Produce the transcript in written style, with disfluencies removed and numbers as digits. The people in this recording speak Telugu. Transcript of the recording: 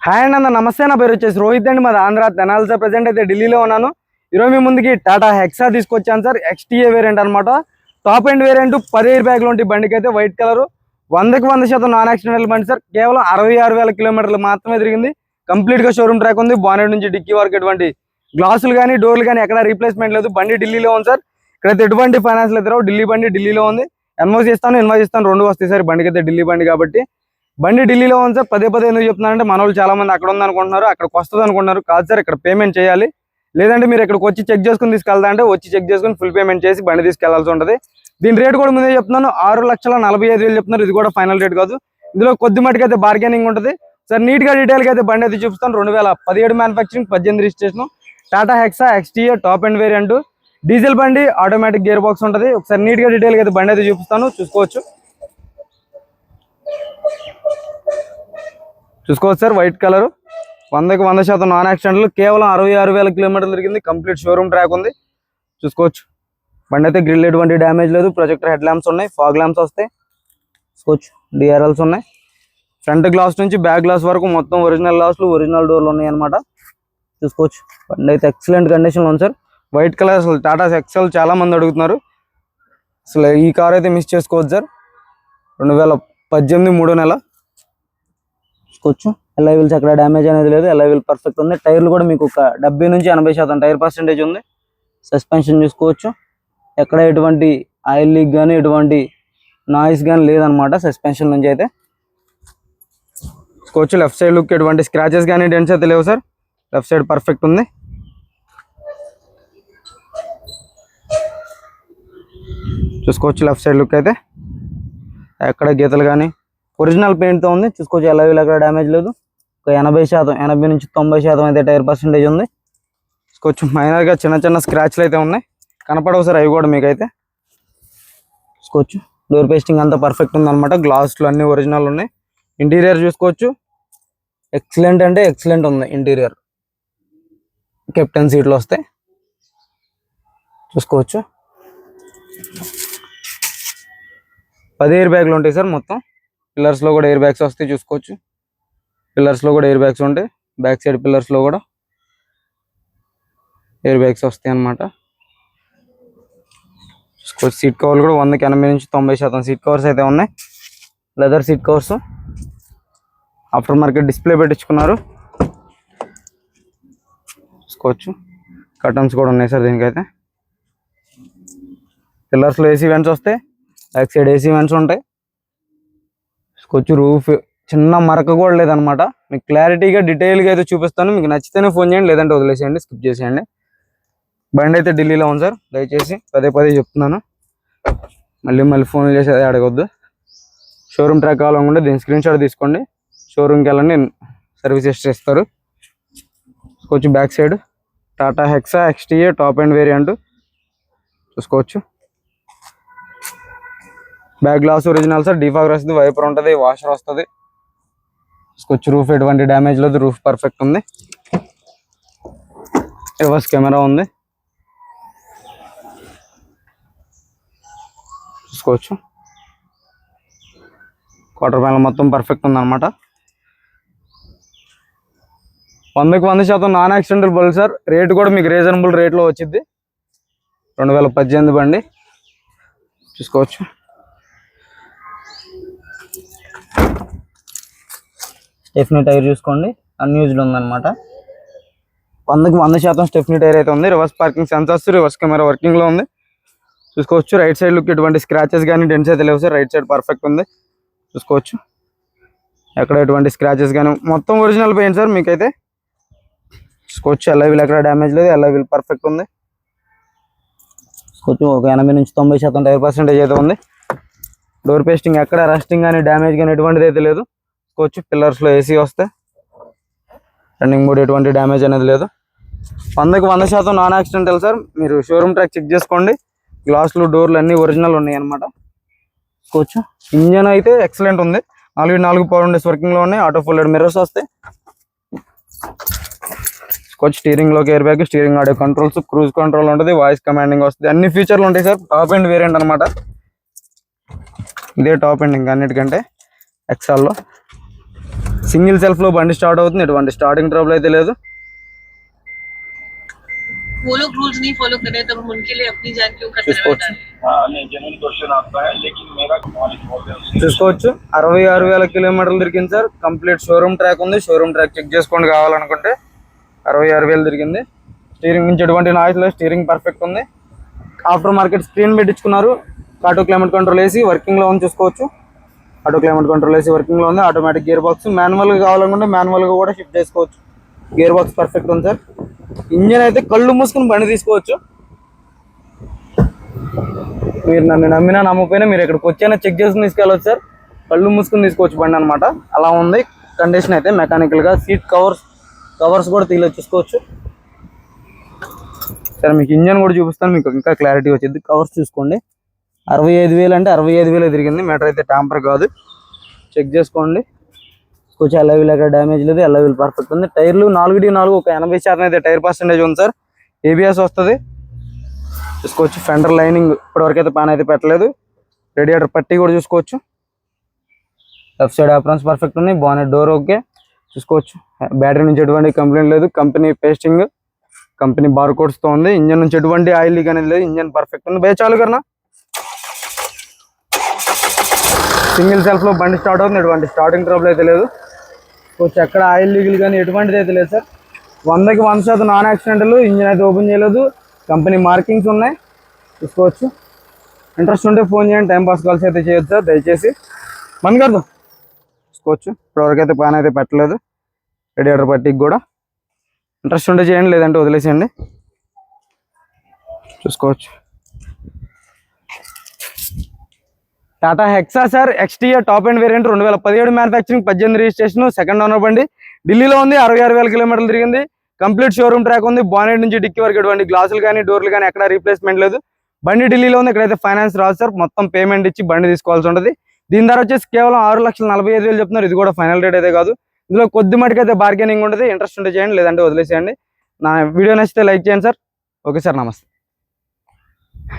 హాయ్ అన్న నమస్తే. నా పేరు వచ్చేసి రోహిత్ అండి. మాది ఆంధ్ర తెనాలి సార్. ప్రజెంట్ అయితే ఢిల్లీలో ఉన్నాను. ఈరోజు మీ ముందుకి టాటా హెక్సా తీసుకొచ్చాను సార్. XTA వేరియంట్ అనమాట. టాప్ ఎండ్ వేరియంట్ 10 ఎయిర్ బ్యాగ్లు ఉంటాయి. బండికి అయితే వైట్ కలర్ 100కి 100% నాన్ యాక్సిడెంటల్ బండి సార్. కేవలం 66,000 కిలోమీటర్లు మాత్రమే తిరిగింది. కంప్లీట్ గా షోరూమ్ ట్రాక్ ఉంది. బానెట్ నుంచి డిక్కీ వరకు ఎటువంటి గ్లాసులు కానీ డోర్లు కానీ ఎక్కడ రీప్లేస్మెంట్ లేదు. బండి ఢిల్లీలో ఉంది సార్. ఇక్కడైతే ఎటువంటి ఫైనాన్స్ లేదు. ఢిల్లీ బండి ఢిల్లీలో ఉంది. ఇన్వాయిస్ ఇస్తాను రెండు వస్తాయి సార్. బండికి అయితే ఢిల్లీ బండి కాబట్టి బండి ఢిల్లీలో ఉంది సార్. పదే ఎందుకు చెప్తున్నారంటే మన వాళ్ళు చాలా మంది అక్కడ ఉంది అనుకుంటున్నారు, అక్కడికి వస్తుంది అనుకుంటున్నారు. కాదు సార్, ఇక్కడ పేమెంట్ చేయాలి. లేదంటే మీరు ఇక్కడికి వచ్చి చెక్ చేసుకుని తీసుకెళ్తా అంటే వచ్చి చెక్ చేసుకుని ఫుల్ పేమెంట్ చేసి బండి తీసుకెళ్లాల్సి ఉంటుంది. దీని రేట్ కూడా ముందే చెప్తున్నాను, 6,45,000 చెప్తున్నారు. ఇది కూడా ఫైనల్ రేట్ కాదు. ఇందులో కొద్ది మటుకు అయితే బార్గెనింగ్ ఉంటుంది సార్. నీట్ గా డీటెయిల్ గా అయితే బండి అయితే చూపిస్తాను. 2017 manufacturing, 18 registration, Tata Hexa XTA top end variant, diesel బండి, ఆటోమేటిక్ గేర్ బాక్స్ ఉంటుంది. ఒకసారి నీట్ గా డీటెయిల్ గా అయితే బండి అయితే చూపిస్తాను, చూసుకోవచ్చు సార్. వైట్ కలర్ 100కి 100% నాన్ యాక్సిడెంట్లు, కేవలం 66,000 కిలోమీటర్లు తిరిగింది. కంప్లీట్ షోరూమ్ ట్రాక్ ఉంది, చూసుకోవచ్చు. బండి అయితే గ్రిల్ ఎటువంటి డ్యామేజ్ లేదు. ప్రొజెక్టర్ హెడ్ ల్యాంప్స్ ఉన్నాయి, ఫాగ్ ల్యాంప్స్ వస్తాయి, చూసుకోవచ్చు. DRLs ఉన్నాయి. ఫ్రంట్ గ్లాస్ నుంచి బ్యాక్ గ్లాస్ వరకు మొత్తం ఒరిజినల్ గ్లాసులు, ఒరిజినల్ డోర్లు ఉన్నాయి అనమాట, చూసుకోవచ్చు. బండి అయితే ఎక్సలెంట్ కండిషన్లో ఉంది సార్. వైట్ కలర్ అసలు టాటా ఎక్సెల్ చాలా మంది అడుగుతున్నారు. అసలు ఈ కార్ అయితే మిస్ చేసుకోవచ్చు సార్. 2018 3వ నెల, చూసుకోవచ్చు. ఎల్ఐ వీల్స్ ఎక్కడ డ్యామేజ్ అనేది లేదు. ఎల్ఐ వీల్ పర్ఫెక్ట్ ఉంది. టైర్లు కూడా మీకు ఒక 70 నుంచి 80% టైర్ పర్సెంటేజ్ ఉంది. సస్పెన్షన్ చూసుకోవచ్చు. ఎక్కడ ఎటువంటి ఆయిల్ లీక్ కానీ ఎటువంటి నాయిస్ కానీ లేదనమాట సస్పెన్షన్ నుంచి అయితే, చూసుకోవచ్చు. లెఫ్ట్ సైడ్ లుక్ ఎటువంటి స్క్రాచెస్ కానీ డెంట్స్ అయితే లేవు సార్. లెఫ్ట్ సైడ్ పర్ఫెక్ట్ ఉంది, చూసుకోవచ్చు. లెఫ్ట్ సైడ్ లుక్ అయితే ఎక్కడ గీతలు కానీ ఒరిజినల్ పెయింట్తో ఉంది, చూసుకోవచ్చు. ఎలా వీళ్ళు ఎక్కడ డ్యామేజ్ లేదు. ఒక 80%, 80 నుంచి 90% అయితే టైర్ పర్సెంటేజ్ ఉంది, చూసుకోవచ్చు. మైనర్గా చిన్న స్క్రాచ్లు అయితే ఉన్నాయి, కనపడవు సార్ అవి కూడా మీకు అయితే, చూసుకోవచ్చు. డోర్ పేస్టింగ్ అంతా పర్ఫెక్ట్ ఉంది అనమాట. గ్లాసులు అన్ని ఒరిజినల్ ఉన్నాయి. ఇంటీరియర్ చూసుకోవచ్చు. ఎక్సలెంట్ అంటే ఎక్సలెంట్ ఉంది ఇంటీరియర్. కెప్టెన్ సీట్లు వస్తాయి, చూసుకోవచ్చు. 10 ఎయిర్ బ్యాగ్లు ఉంటాయి సార్ మొత్తం. పిల్లర్స్లో కూడా ఎయిర్ బ్యాగ్స్ వస్తాయి, చూసుకోవచ్చు. పిల్లర్స్లో కూడా ఎయిర్ బ్యాగ్స్ ఉంటాయి. బ్యాక్ సైడ్ పిల్లర్స్లో కూడా ఎయిర్ బ్యాగ్స్ వస్తాయి అన్నమాట, చూసుకోవచ్చు. సీట్ కవర్లు కూడా 100కి 80 నుంచి 90% సీట్ కవర్స్ అయితే ఉన్నాయి. Leather seat covers, after market display పెట్టించుకున్నారు, చూసుకోవచ్చు. కర్టన్స్ కూడా ఉన్నాయి సార్ దీనికైతే. పిల్లర్స్లో AC వెంట్స్ వస్తాయి. బ్యాక్ సైడ్ AC వెంట్స్ ఉంటాయి, చూసుకోవచ్చు. రూఫ్ చిన్న మరక కూడా లేదనమాట. మీకు క్లారిటీగా డీటెయిల్గా అయితే చూపిస్తాను. మీకు నచ్చితేనే ఫోన్ చేయండి, లేదంటే వదిలేసేయండి, స్కిప్ చేసేయండి. బండి అయితే ఢిల్లీలో ఉంది సార్. దయచేసి పదే చెప్తున్నాను, మళ్ళీ ఫోన్ చేసి అదే అడగొద్దు. షోరూమ్ ట్రాక్ కావాలనుకుంటే దీని స్క్రీన్ షాట్ తీసుకోండి. షోరూమ్కి వెళ్ళండి, సర్వీస్ ఇస్తారు, చూసుకోవచ్చు. Back side Tata Hexa XTA top end variant, చూసుకోవచ్చు. Back glass original sir. Defogger వస్తుంది, వైపర్ ఉంటుంది, వాషర్ వస్తుంది, చూసుకోవచ్చు. రూఫ్ ఎటువంటి డ్యామేజ్ లేదు. రూఫ్ పర్ఫెక్ట్ ఉంది. రివర్స్ కెమెరా ఉంది, చూసుకోవచ్చు. క్వార్టర్ ప్యానల్ మొత్తం పర్ఫెక్ట్ ఉంది అనమాట. 100కి 100% నాన్ యాక్సిడెంటల్ బండి సార్. రేటు కూడా మీకు రీజనబుల్ రేట్లో వచ్చింది. 2018 బండి, చూసుకోవచ్చు. స్టెఫ్నీ టైర్ చూసుకోండి, అన్యూజ్డ్ ఉందన్నమాట. 100కి 100% స్టెఫ్నీ టైర్ అయితే ఉంది. Reverse parking sensors, reverse camera వర్కింగ్లో ఉంది, చూసుకోవచ్చు. రైట్ సైడ్ లుక్ ఎటువంటి స్క్రాచెస్ కానీ డెంట్స్ అయితే లేవు సార్. రైట్ సైడ్ పర్ఫెక్ట్ ఉంది, చూసుకోవచ్చు. ఎక్కడ ఎటువంటి స్క్రాచెస్ కానీ మొత్తం ఒరిజినల్ పెయింట్ సార్ మీకైతే, చూసుకోవచ్చు. ఎల్ఐ వీల్ ఎక్కడ డ్యామేజ్ లేదు. ఎల్ఐ వీల్ పర్ఫెక్ట్ ఉంది, చూసుకోవచ్చు. ఒక 80 నుంచి 90% టైర్ పర్సెంటేజ్ అయితే ఉంది. డోర్ పేస్టింగ్ ఎక్కడ రస్టింగ్ కానీ డ్యామేజ్ కానీ ఎటువంటిది అయితే లేదు, చూసుకోవచ్చు. పిల్లర్స్లో AC వస్తాయి. రన్నింగ్ బోర్డ్ ఎటువంటి డ్యామేజ్ అనేది లేదు. 100కి 100% నాన్ యాక్సిడెంటల్ సార్. మీరు షోరూమ్ ట్రాక్ చెక్ చేసుకోండి. గ్లాసులు డోర్లు అన్నీ ఒరిజినల్ ఉన్నాయి అనమాట, చూసుకోవచ్చు. ఇంజన్ అయితే ఎక్సలెంట్ ఉంది. 4 పవర్ విండోస్ వర్కింగ్లో ఉన్నాయి. ఆటో ఫోల్డెడ్ మిర్రర్స్ వస్తాయి, చూసుకోవచ్చు. స్టీరింగ్లోకి air bag, steering audio controls, cruise control ఉంటుంది, వాయిస్ కమాండింగ్ వస్తుంది, అన్ని ఫీచర్లు ఉంటాయి సార్. టాప్ ఎండ్ వేరియంట్ అనమాట. ఇదే టాప్ ఎండ్ ఇంకా అన్నిటికంటే ఎక్సాల్లో, సింగిల్ సెల్ఫ్ లో బండి స్టార్ట్ అవుతుంది, ఎటువంటి స్టార్టింగ్ ట్రబుల్ అయితే లేదు. वो लोग रूल्स नहीं फॉलो कर रहे तब हम उनके लिए अपनी जान क्यों खतरे में डालें? नहीं जेन्युइन क्वेश्चन आपका है लेकिन मेरा नॉलेज बहुत है చూసుకోవచ్చు 66,000 కిలోమీటర్లు తిరిగింది సార్. కంప్లీట్ షోరూమ్ ట్రాక్ ఉంది. షోరూమ్ ట్రాక్ చెక్ చేసుకోండి కావాలనుకుంటే. 66,000 తిరిగింది. స్టీరింగ్ నుంచి ఎటువంటి నాయిస్ లేదు, స్టీరింగ్ పర్ఫెక్ట్ ఉంది. ఆఫ్టర్ మార్కెట్ స్క్రీన్ పెట్టించుకున్నారు. ఆటో క్లైమేట్ కంట్రోల్ వేసి వర్కింగ్ లో ఉంది చూసుకోవచ్చు. ఆటో క్లైమేట్ కంట్రోల్ వేసి వర్కింగ్ లో ఉంది. ఆటోమేటిక్ గేర్ బాక్స్, మాన్యువల్ గా కావాలనుకుంటే మాన్యువల్ గా కూడా షిఫ్ట్ చేసుకోవచ్చు. గేర్ బాక్స్ పర్ఫెక్ట్ ఉంది సార్. ఇంజన్ అయితే కళ్ళు మూసుకుని బండి తీసుకోవచ్చు. మీరు నన్ను నమ్మినా నమ్మకపోయినా మీరు ఇక్కడికి వచ్చైనా చెక్ చేసుకుని తీసుకెళ్ళవచ్చు సార్. కళ్ళు మూసుకుని తీసుకోవచ్చు బండి అనమాట. అలా ఉంది కండిషన్ అయితే మెకానికల్ గా. సీట్ కవర్స్ కూడా తీలో చూసుకోవచ్చు సరే. మీకు ఇంజన్ కూడా చూపిస్తాను, మీకు ఇంకా క్లారిటీ వచ్చింది. కవర్స్ చూసుకోండి. 65,000 అంటే 65,000 తిరిగింది. మీటర్ అయితే ట్యాంపర్ కాదు, చెక్ చేసుకోండి. కొంచెం ఎల్ఐవీల్ ఎక్కడ డ్యామేజ్ లేదు, ఎల్ఐవీల్ పర్ఫెక్ట్ ఉంది. టైర్లు 4 ఒక 80% అయితే టైర్ పర్సెంటేజ్ ఉంది సార్. ఏబిఎస్ వస్తుంది చూసుకోవచ్చు. ఫెండర్ లైనింగ్ ఇప్పటివరకు అయితే పాన్ అయితే పెట్టలేదు. రేడియేటర్ పట్టి కూడా చూసుకోవచ్చు. లెఫ్ట్ సైడ్ ఆప్రాన్స్ పర్ఫెక్ట్ ఉన్నాయి. బానెట్ డోర్ ఓకే చూసుకోవచ్చు. బ్యాటరీ నుంచి ఎటువంటి కంప్లైంట్ లేదు. కంపెనీ పేస్టింగ్, కంపెనీ బార్ కోడ్స్తో ఉంది. ఇంజన్ నుంచి ఎటువంటి ఆయిల్ లీక్ అనేది లేదు. ఇంజన్ పర్ఫెక్ట్ ఉంది. భయ చాలు కన్నా సింగిల్ సెల్ఫ్ లో బండి స్టార్ట్ అవుతుంది. ఎటువంటి స్టార్టింగ్ ట్రబుల్ అయితే లేదు. కొంచెం ఎక్కడ ఆయిల్ లీగులు కానీ ఎటువంటిది అయితే లేదు సార్. 100కి 100% non accidental. ఇంజిన్ అయితే ఓపెన్ చేయలేదు. కంపెనీ మార్కింగ్స్ ఉన్నాయి చూసుకోవచ్చు. ఇంట్రెస్ట్ ఉంటే ఫోన్ చేయండి. టైం పాస్ కాల్స్ అయితే చేయొచ్చు సార్ దయచేసి. బంద్ కడదాం చూసుకోవచ్చు. ఇప్పటివరకు అయితే ప్యాన్ అయితే పెట్టలేదు. రేడియేటర్ పట్టికి కూడా ఇంట్రెస్ట్ ఉంటే చేయండి, లేదంటే వదిలేసేయండి చూసుకోవచ్చు. Tata hexa sir, XTA top end variant 2017 manufacturing, 18 registration, second owner బండి. ఢిల్లీలో ఉంది. 66,000 కిలోమీటర్లు తిరిగింది. కంప్లీట్ షోరూమ్ ట్రాక్ ఉంది. బానెట్ నుంచి డిక్కీ వరకు ఎటువంటి గ్లాసులు కానీ డోర్లు కానీ ఎక్కడ రీప్లేస్మెంట్ లేదు. బండి ఢిల్లీలో ఉంది. ఇక్కడైతే ఫైనాన్స్ రాదు సార్. మొత్తం పేమెంట్ ఇచ్చి బండి తీసుకోవాల్సి ఉంటుంది. దీని ధర వచ్చేసి కేవలం 6,45,000 చెప్తున్నారు. ఇది కూడా ఫైనల్ రేట్ అయితే కాదు. ఇందులో కొద్ది మటుకు అయితే బార్గెనింగ్ ఉంటుంది. ఇంట్రెస్ట్ ఉంటే చేయండి, లేదంటే వదిలేసేయండి. నా వీడియో నచ్చితే లైక్ చేయండి సార్. ఓకే సార్, నమస్తే.